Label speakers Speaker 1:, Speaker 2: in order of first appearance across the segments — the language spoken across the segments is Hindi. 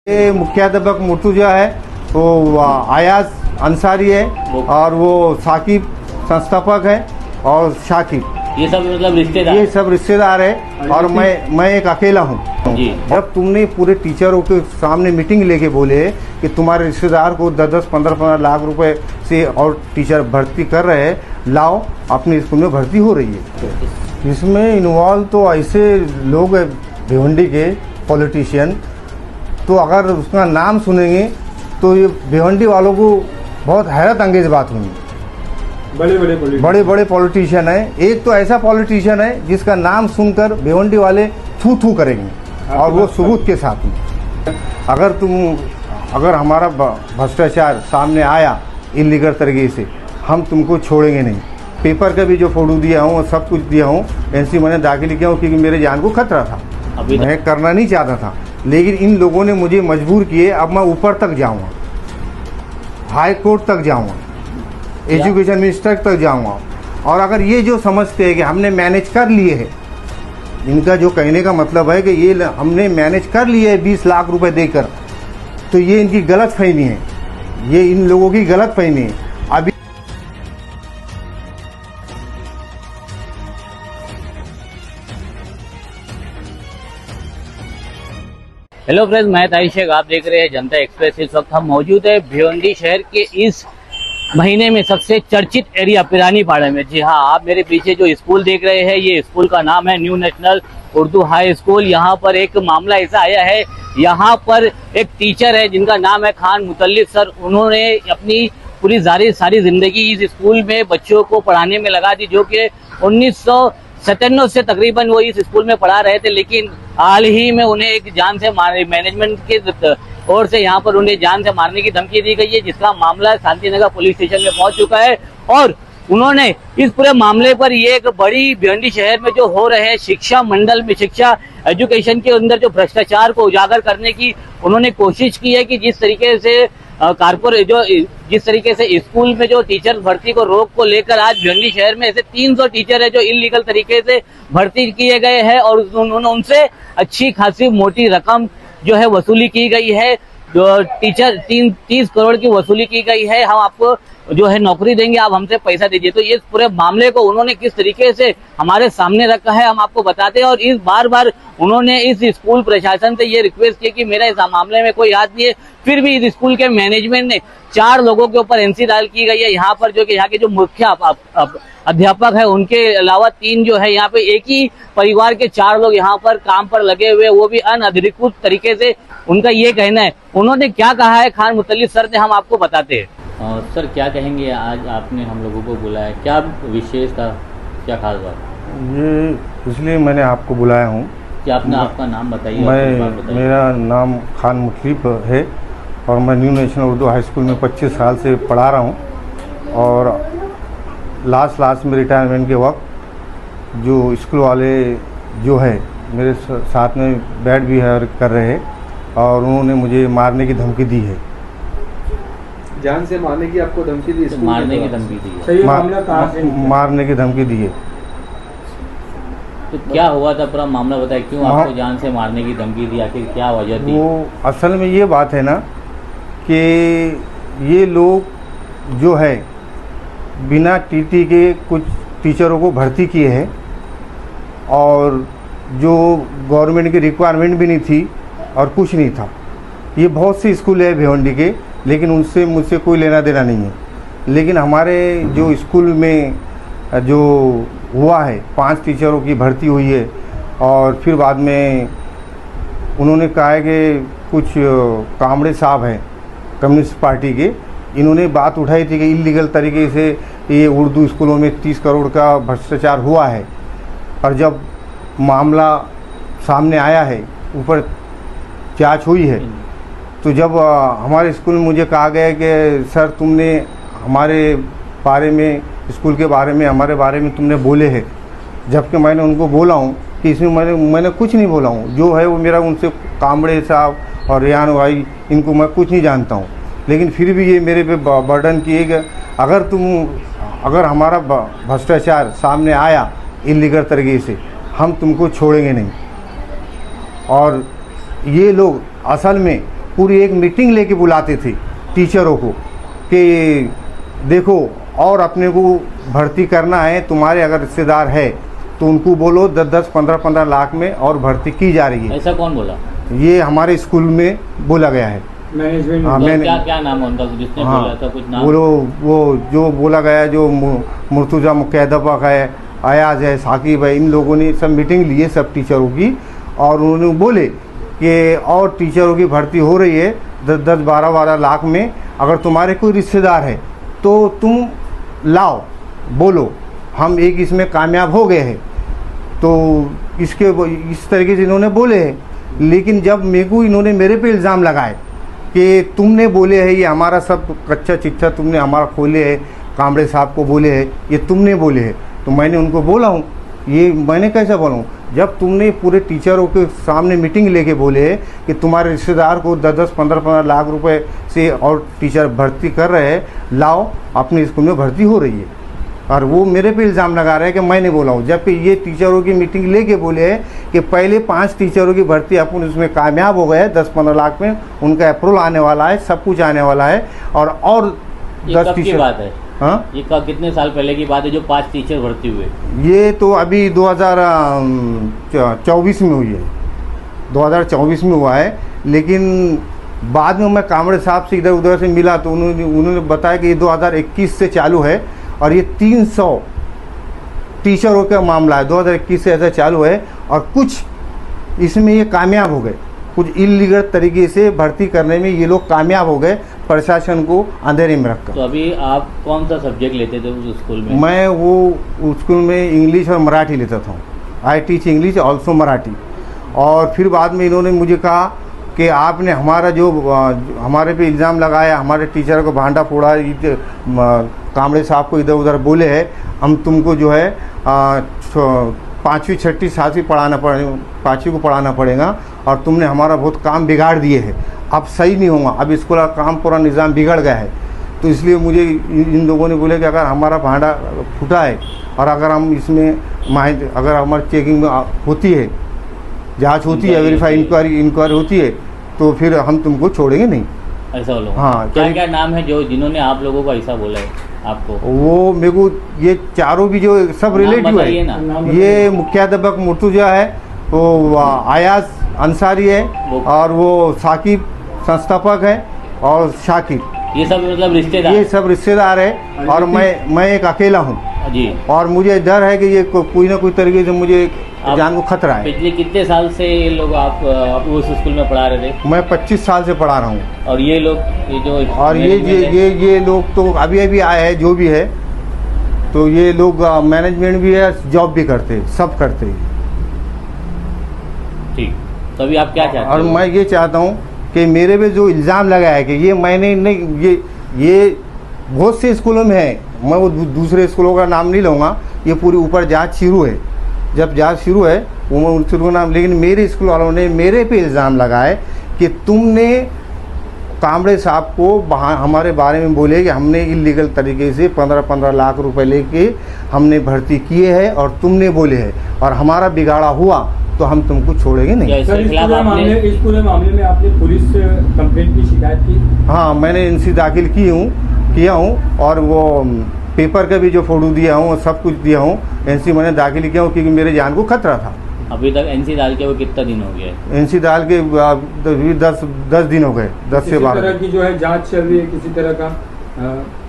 Speaker 1: ये मुख्याध्यापक मुर्तुजा है, वो आयाज अंसारी है और वो साकिब संस्थापक है और शाकिब,
Speaker 2: ये सब मतलब रिश्तेदार,
Speaker 1: ये सब रिश्तेदार है और मैं एक अकेला हूँ। जब तुमने पूरे टीचरों के सामने मीटिंग लेके बोले कि तुम्हारे रिश्तेदार को 10-15 लाख रुपए से और टीचर भर्ती कर रहे हैं, लाओ अपने स्कूल में भर्ती हो रही है। इसमें इन्वॉल्व तो ऐसे लोग हैं भिवंडी के पॉलिटिशियन, तो अगर उसका नाम सुनेंगे तो ये भिवंडी वालों को बहुत हैरत अंगेज बात हुई। बड़े बड़े पॉलिटिशियन है, एक तो ऐसा पॉलिटिशियन है जिसका नाम सुनकर भिवंडी वाले थू थू करेंगे और वो सबूत के साथ में। अगर हमारा भ्रष्टाचार सामने आया इलीगल तरीके से, हम तुमको छोड़ेंगे नहीं। पेपर का भी जो फोटो दिया हूँ सब कुछ दिया हूँ, एनसी मैंने दाखिल किया हूँ क्योंकि मेरे जान को खतरा था, मैं करना नहीं चाहता था, लेकिन इन लोगों ने मुझे मजबूर किए। अब मैं ऊपर तक जाऊँगा, हाई कोर्ट तक जाऊँगा, एजुकेशन मिनिस्टर तक जाऊँगा। और अगर ये जो समझते हैं कि हमने मैनेज कर लिए है, इनका जो कहने का मतलब है कि ये हमने मैनेज कर लिए है 20 लाख रुपए देकर, तो ये इनकी गलत फहमी है, ये इन लोगों की गलत फहमी है। अभी
Speaker 2: हेलो फ्रेंड्स, मैं ताहिर शेख, आप देख रहे हैं जनता एक्सप्रेस। इस वक्त हम मौजूद है भिवंडी शहर के इस महीने में सबसे चर्चित एरिया पिरानी पाड़ा में। जी हाँ, आप मेरे पीछे जो स्कूल देख रहे हैं, ये स्कूल का नाम है new national Urdu high school. यहाँ पर एक मामला ऐसा आया है, यहाँ पर एक टीचर है जिनका नाम है खान मुतल्लिब सर। उन्होंने अपनी पूरी सारी जिंदगी इस स्कूल में बच्चों को पढ़ाने में लगा दी, जो कि 1997 से तकरीबन वो इस स्कूल में पढ़ा रहे थे। लेकिन हाल ही में उन्हें एक जान से मारने, मैनेजमेंट के ओर से यहाँ पर उन्हें जान से मारने की धमकी दी गई है, जिसका मामला शांतिनगर पुलिस स्टेशन में पहुंच चुका है। और उन्होंने इस पूरे मामले पर ये एक बड़ी भिवंडी शहर में जो हो रहे हैं शिक्षा मंडल में, शिक्षा एजुकेशन के अंदर जो भ्रष्टाचार को उजागर करने की उन्होंने कोशिश की है कि जिस तरीके से जिस तरीके से स्कूल में जो टीचर भर्ती को रोक को लेकर आज भिवंडी शहर में ऐसे 300 टीचर है जो इलीगल तरीके से भर्ती किए गए हैं और उन्होंने उनसे अच्छी खासी मोटी रकम जो है वसूली की गई है। जो टीचर 30 करोड़ की वसूली की गई है, हम आपको जो है नौकरी देंगे, आप हमसे पैसा दीजिए। तो ये पूरे मामले को उन्होंने किस तरीके से हमारे सामने रखा है हम आपको बताते हैं। और इस बार उन्होंने इस स्कूल प्रशासन से ये रिक्वेस्ट की कि मेरा इस मामले में कोई हाथ नहीं है। फिर भी इस स्कूल के मैनेजमेंट ने 4 लोगों के ऊपर एनसी दायर की गई है। यहाँ पर जो कि यहाँ के जो मुख्य अध्यापक है, उनके अलावा 3 जो है यहाँ पे एक ही परिवार के 4 लोग यहाँ पर काम पर लगे हुए, वो भी अनअधिकृत तरीके से, उनका ये कहना है। उन्होंने क्या कहा है खान मुतल्लिब सर ने, हम आपको बताते हैं। सर क्या कहेंगे, आज आपने हम लोगों को बुलाया, क्या विशेष था, क्या खास बात?
Speaker 1: ये इसलिए मैंने आपको बुलाया हूँ
Speaker 2: कि आपने आपका नाम बताइए।
Speaker 1: मेरा नाम खान मुतल्लिब है और मैं new national Urdu high school में 25 साल से पढ़ा रहा हूँ। और लास्ट में रिटायरमेंट के वक्त जो स्कूल वाले जो है मेरे साथ में बैठ भी है और कर रहे हैं, और उन्होंने मुझे मारने की धमकी दी है।
Speaker 3: जान से मारने की आपको धमकी दी?
Speaker 2: मारने की धमकी दी है।
Speaker 3: सही मामला कहाँ से?
Speaker 1: मारने की धमकी दी है।
Speaker 2: तो क्या हुआ था, पूरा मामला बताए, क्यों आपको जान से मारने की धमकी दी, आखिर क्या वजह थी?
Speaker 1: वो असल में ये बात है ना कि ये लोग जो है बिना टीटी के कुछ टीचरों को भर्ती किए हैं, और जो गवर्नमेंट की रिक्वायरमेंट भी नहीं थी और कुछ नहीं था। ये बहुत से स्कूल है भिवंडी के, लेकिन उनसे मुझसे कोई लेना देना नहीं है। लेकिन हमारे जो स्कूल में जो हुआ है, 5 टीचरों की भर्ती हुई है, और फिर बाद में उन्होंने कहा है कि कुछ कामड़े साहब हैं कम्युनिस्ट पार्टी के, इन्होंने बात उठाई थी कि इलीगल तरीके से ये उर्दू स्कूलों में 30 करोड़ का भ्रष्टाचार हुआ है। और जब मामला सामने आया है, ऊपर जांच हुई है, तो जब हमारे स्कूल में मुझे कहा गया कि सर तुमने हमारे बारे में, स्कूल के बारे में, हमारे बारे में तुमने बोले हैं, जबकि मैंने उनको बोला हूँ कि इसमें मैंने कुछ नहीं बोला हूँ। जो है वो मेरा उनसे कामड़े साहब और रेहान भाई, इनको मैं कुछ नहीं जानता हूँ। लेकिन फिर भी ये मेरे पे बर्डन किए कि अगर हमारा भ्रष्टाचार सामने आया इलीगल तरीके से, हम तुमको छोड़ेंगे नहीं। और ये लोग असल में पूरी एक मीटिंग लेके बुलाते थे टीचरों को कि देखो और अपने को भर्ती करना है, तुम्हारे अगर रिश्तेदार है तो उनको बोलो 10-10, 15-15 लाख में और भर्ती की जा रही है।
Speaker 2: ऐसा कौन बोला?
Speaker 1: ये हमारे स्कूल में बोला गया है।
Speaker 3: मैनेजमेंट
Speaker 1: हाँ,
Speaker 2: तो
Speaker 1: मैंने
Speaker 2: क्या क्या नाम है उनका जिसने
Speaker 1: हाँ,
Speaker 2: बोला था? कुछ नाम
Speaker 1: वो जो बोला गया है, जो मुर्तुजा मुक़ादबक है, अयाज है, साकिब है, इन लोगों ने सब मीटिंग ली है सब टीचरों की, और उन्होंने बोले कि और टीचरों की भर्ती हो रही है 10-10, 12-12 लाख में। अगर तुम्हारे कोई रिश्तेदार है तो तुम लाओ, बोलो हम एक इसमें कामयाब हो गए हैं। तो इस तरीके से इन्होंने बोले हैं। लेकिन जब इन्होंने मेरे पे इल्ज़ाम लगाए कि तुमने बोले है, ये हमारा सब कच्चा चिट्ठा तुमने हमारा खोले है, कामड़े साहब को बोले है, ये तुमने बोले है, तो मैंने उनको बोला हूँ ये मैंने कैसे बोलूँ जब तुमने पूरे टीचरों के सामने मीटिंग लेके बोले है कि तुम्हारे रिश्तेदार को 10-10, 15-15 लाख रुपए से और टीचर भर्ती कर रहे हैं, लाओ अपने स्कूल में भर्ती हो रही है। और वो मेरे पे इल्ज़ाम लगा रहे हैं कि मैंने बोला हूँ, जबकि ये टीचरों की मीटिंग लेके बोले हैं कि पहले 5 टीचरों की भर्ती अपन उसमें कामयाब हो गए 10-15 लाख में, उनका अप्रूवल आने वाला है, सब कुछ आने वाला है। और
Speaker 2: ये
Speaker 1: 10
Speaker 2: कब की
Speaker 1: टीचर,
Speaker 2: बात है?
Speaker 1: हाँ,
Speaker 2: ये कितने साल पहले की बात है जो 5 टीचर भर्ती हुए?
Speaker 1: ये तो अभी 2024 में हुई है, 2024 में हुआ है। लेकिन बाद में मैं कामड़े साहब से इधर उधर से मिला तो उन्होंने बताया कि ये 2021 से चालू है और ये 300 टीचरों का मामला है, 2021 से ऐसा चालू है। और कुछ इसमें ये कामयाब हो गए, कुछ इलीगल तरीके से भर्ती करने में ये लोग कामयाब हो गए, प्रशासन को अंधेरे में रखकर।
Speaker 2: तो अभी आप कौन सा सब्जेक्ट लेते थे उस स्कूल में?
Speaker 1: मैं वो स्कूल में इंग्लिश और मराठी लेता था। I teach English also Marathi. और फिर बाद में इन्होंने मुझे कहा कि आपने हमारा जो हमारे पे इल्ज़ाम लगाया, हमारे टीचर को भांडा फोड़ा, कामड़े साहब को इधर उधर बोले हैं, हम तुमको जो है 5वीं 6वीं 7वीं पढ़ाना पड़ेगा, 5वीं को पढ़ाना पड़ेगा और तुमने हमारा बहुत काम बिगाड़ दिए है, अब सही नहीं होगा, अब स्कूल का काम पूरा निज़ाम बिगड़ गया है। तो इसलिए मुझे इन लोगों ने बोले कि अगर हमारा भांडा फूटा है और अगर हम इसमें अगर हमारी चेकिंग में होती है, जांच होती है, वेरीफाई इंक्वायरी होती है, तो फिर हम तुमको छोड़ेंगे नहीं।
Speaker 2: ऐसा बोलो?
Speaker 1: हाँ,
Speaker 2: क्या क्या नाम है जो जिन्होंने आप लोगों को ऐसा बोला है आपको?
Speaker 1: वो मेरे को ये चारों भी जो सब रिलेटिव
Speaker 2: बताइए ना।
Speaker 1: है। ये मुक़ादबक मुर्तुजा है, वो अयाज अंसारी है, और वो साकिब संस्थापक है, और शाकिर,
Speaker 2: ये सब मतलब रिश्तेदार?
Speaker 1: ये सब रिश्तेदार है। और मैं एक अकेला हूँ
Speaker 2: जी।
Speaker 1: और मुझे डर है कि ये कोई ना कोई तरीके से मुझे जान को खतरा है।
Speaker 2: पिछले कितने साल से ये लोग आप उस स्कूल में पढ़ा रहे थे?
Speaker 1: मैं 25 साल से पढ़ा रहा हूँ।
Speaker 2: और ये लोग ये जो
Speaker 1: और ये लोग तो अभी आए हैं, जो भी है, तो ये लोग मैनेजमेंट भी है, जॉब भी करते हैं, सब करते हैं।
Speaker 2: ठीक, तो अभी आप क्या चाहते हैं?
Speaker 1: और मैं ये चाहता हूँ कि मेरे पे जो इल्ज़ाम लगाया है कि ये मैंने नहीं, ये बहुत से स्कूलों में है, मैं वो दूसरे स्कूलों का नाम नहीं लूँगा, ये पूरी ऊपर जांच शुरू है, जब जांच शुरू है वो मैं उनसे नाम, लेकिन मेरे स्कूल वालों ने मेरे पे इल्ज़ाम लगाए कि तुमने कामड़े साहब को हमारे बारे में बोले कि हमने इलीगल तरीके से 15-15 लाख रुपए लेके हमने भर्ती किए हैं और तुमने बोले है, और हमारा बिगाड़ा हुआ तो हम तुमको छोड़ेंगे नहीं।
Speaker 3: सर, इस पूरे मामले में आपने पुलिस कंप्लेंट की शिकायत की?
Speaker 1: हाँ, मैंने एनसी दाखिल किया हूँ और वो पेपर का भी जो फोटो दिया हूँ सब कुछ दिया हूँ, एनसी मैंने दाखिल किया हूँ क्योंकि मेरे जान को खतरा था।
Speaker 2: अभी तक एनसी डाल के वो कितना दिन हो गया है?
Speaker 1: एनसी डाल के 10 दिन हो गए, 10 से 12
Speaker 3: की जो है जांच चल रही है किसी तरह का?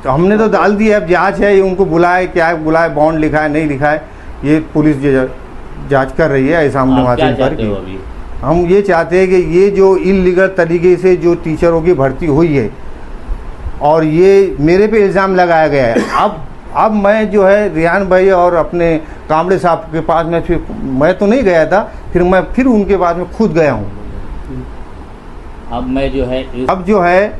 Speaker 1: तो हमने तो डाल दिया, अब जांच है, ये उनको बुलाए, क्या बुलाए, बॉन्ड लिखा है नहीं लिखा है, ये पुलिस जांच कर रही है। ऐसा हमने वहाँ से हम ये चाहते हैं कि ये जो इलीगल तरीके से जो टीचरों की भर्ती हुई है और ये मेरे पे इल्ज़ाम लगाया गया है, अब मैं जो है रियान भाई और अपने कामड़े साहब के पास में, फिर मैं तो नहीं गया था, फिर उनके पास में खुद गया हूँ।
Speaker 2: अब मैं जो है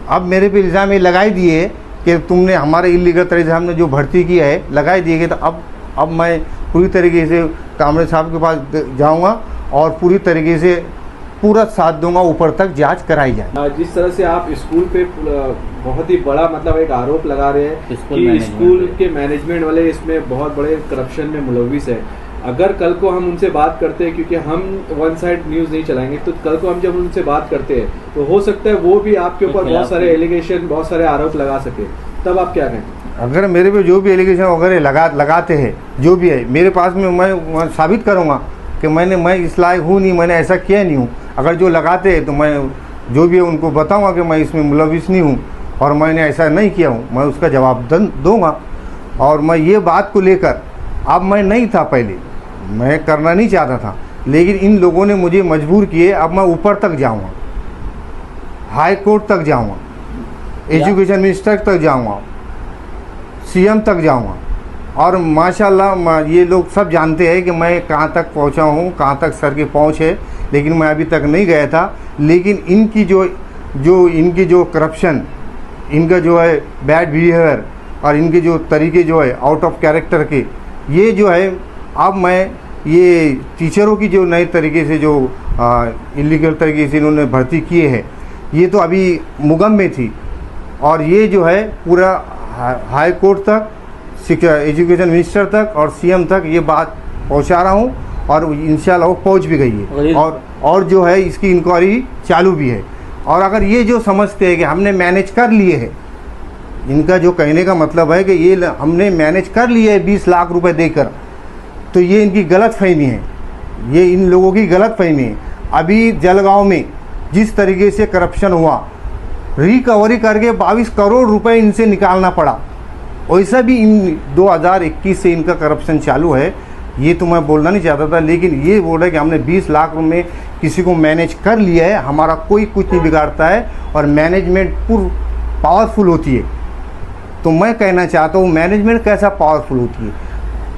Speaker 1: अब मेरे पे इल्ज़ाम ये लगाई दिए कि तुमने हमारे इलीगल तरीके से हमने जो भर्ती किया है लगाई दिए गए, तो अब मैं पूरी तरीके से कामड़े साहब के पास जाऊंगा और पूरी तरीके से पूरा साथ दूंगा, ऊपर तक जांच कराई जाए।
Speaker 3: जिस तरह से आप स्कूल पे बहुत ही बड़ा मतलब एक आरोप लगा रहे हैं कि स्कूल के मैनेजमेंट वाले इसमें बहुत बड़े करप्शन में मुलविस है,
Speaker 4: अगर कल को हम उनसे बात करते हैं, क्योंकि हम वन साइड न्यूज़ नहीं चलाएंगे, तो कल को हम जब उनसे बात करते हैं तो हो सकता है वो भी आपके ऊपर बहुत सारे एलिगेशन, बहुत सारे आरोप लगा सके, तब आप क्या कहेंगे?
Speaker 1: अगर मेरे पे जो भी एलिगेशन वगैरह लगाते हैं, जो भी है मेरे पास में, मैं साबित करूँगा कि मैं इस लायक हूँ नहीं, मैंने ऐसा किया नहीं हूँ। अगर जो लगाते हैं तो मैं जो भी है उनको बताऊँगा कि मैं इसमें मुलविस नहीं हूँ और मैंने ऐसा नहीं किया हूँ, मैं उसका जवाब दूँगा। और मैं ये बात को लेकर, अब मैं नहीं था पहले, मैं करना नहीं चाहता था, लेकिन इन लोगों ने मुझे मजबूर किए। अब मैं ऊपर तक जाऊँगा, हाई कोर्ट तक जाऊँगा, एजुकेशन मिनिस्टर तक जाऊँगा, सीएम तक जाऊँगा। और माशाल्लाह ये लोग सब जानते हैं कि मैं कहाँ तक पहुँचा हूँ, कहाँ तक सर की पहुँच है, लेकिन मैं अभी तक नहीं गया था। लेकिन इनकी जो करप्शन, इनका जो है बैड बिहेवियर और इनके जो तरीके जो है आउट ऑफ कैरेक्टर के, ये जो है, अब मैं ये टीचरों की जो नए तरीके से जो इलीगल तरीके से इन्होंने भर्ती किए हैं, ये तो अभी मुगम में थी। और ये जो है पूरा हाई कोर्ट तक, शिक्षा एजुकेशन मिनिस्टर तक और सीएम तक ये बात पहुंचा रहा हूं, और इंशाल्लाह वो पहुंच भी गई है। और जो है इसकी इंक्वायरी चालू भी है। और अगर ये जो समझते हैं कि हमने मैनेज कर लिए है, इनका जो कहने का मतलब है कि ये हमने मैनेज कर लिए है 20 लाख रुपए देकर, तो ये इनकी गलत फहमी है, ये इन लोगों की गलत फहमी है। अभी जलगांव में जिस तरीके से करप्शन हुआ, रिकवरी करके 22 करोड़ रुपए इनसे निकालना पड़ा, वैसा भी इन 2021 से इनका करप्शन चालू है। ये तो मैं बोलना नहीं चाहता था, लेकिन ये बोल रहा है कि हमने 20 लाख में किसी को मैनेज कर लिया है, हमारा कोई कुछ नहीं बिगाड़ता है और मैनेजमेंट पूरी पावरफुल होती है। तो मैं कहना चाहता हूँ, मैनेजमेंट कैसा पावरफुल होती है?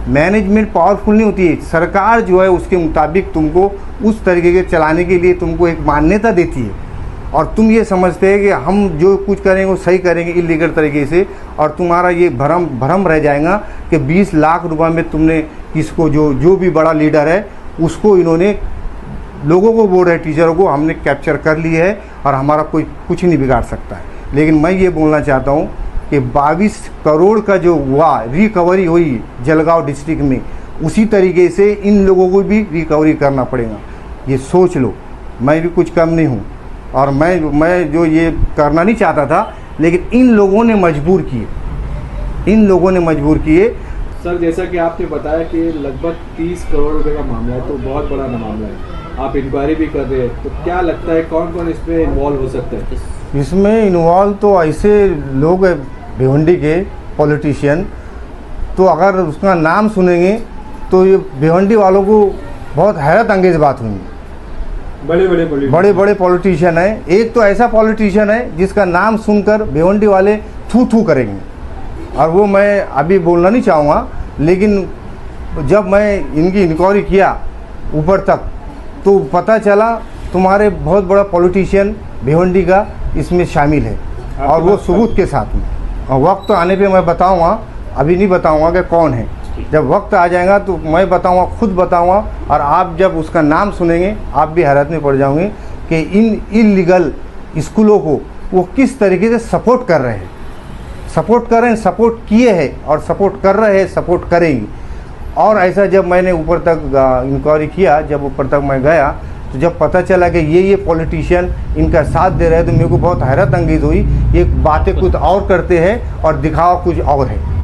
Speaker 1: मैनेजमेंट पावरफुल नहीं होती है, सरकार जो है उसके मुताबिक तुमको उस तरीके के चलाने के लिए तुमको एक मान्यता देती है, और तुम ये समझते हैं कि हम जो कुछ करेंगे वो सही करेंगे इलीगल तरीके से, और तुम्हारा ये भ्रम रह जाएगा कि 20 लाख रुपए में तुमने किसको, जो भी बड़ा लीडर है उसको, इन्होंने लोगों को बोल रहे टीचरों को हमने कैप्चर कर लिया है और हमारा कोई कुछ नहीं बिगाड़ सकता है। लेकिन मैं ये बोलना चाहता हूँ कि 22 करोड़ का जो हुआ रिकवरी हुई जलगांव डिस्ट्रिक्ट में, उसी तरीके से इन लोगों को भी रिकवरी करना पड़ेगा। ये सोच लो, मैं भी कुछ कम नहीं हूँ, और मैं जो ये करना नहीं चाहता था, लेकिन इन लोगों ने मजबूर किए।
Speaker 4: सर, जैसा कि आपने बताया कि लगभग 30 करोड़ रुपए का मामला है, तो बहुत बड़ा मामला है, आप इंक्वायरी भी कर रहे हैं, तो क्या लगता है कौन कौन इसमें इन्वॉल्व हो सकता है?
Speaker 1: इसमें इन्वॉल्व तो ऐसे लोग हैं भिवंडी के पॉलिटिशियन, तो अगर उसका नाम सुनेंगे तो ये भिवंडी वालों को बहुत हैरत अंगेज बात हुई। बड़े बड़े पॉलिटिशियन है। एक तो ऐसा पॉलिटिशियन है जिसका नाम सुनकर भिवंडी वाले थू करेंगे, और वो मैं अभी बोलना नहीं चाहूँगा, लेकिन जब मैं इनकी इंक्वायरी किया ऊपर तक, तो पता चला तुम्हारे बहुत बड़ा पॉलिटिशियन भिवंडी का इसमें शामिल है, और वो सबूत के साथ में। और वक्त आने पे मैं बताऊंगा, अभी नहीं बताऊंगा कि कौन है। जब वक्त आ जाएगा तो मैं बताऊंगा, खुद बताऊंगा, और आप जब उसका नाम सुनेंगे आप भी हैरत में पड़ जाओगे कि इन इलीगल स्कूलों को वो किस तरीके से सपोर्ट कर रहे हैं, सपोर्ट किए हैं और सपोर्ट कर रहे हैं, सपोर्ट करेंगे। और ऐसा जब मैंने ऊपर तक इंक्वायरी किया, जब ऊपर तक मैं गया, तो जब पता चला कि ये पॉलिटिशियन इनका साथ दे रहे हैं, तो मेरे को बहुत हैरत अंगेज हुई। ये बातें कुछ और करते हैं और दिखावा कुछ और है।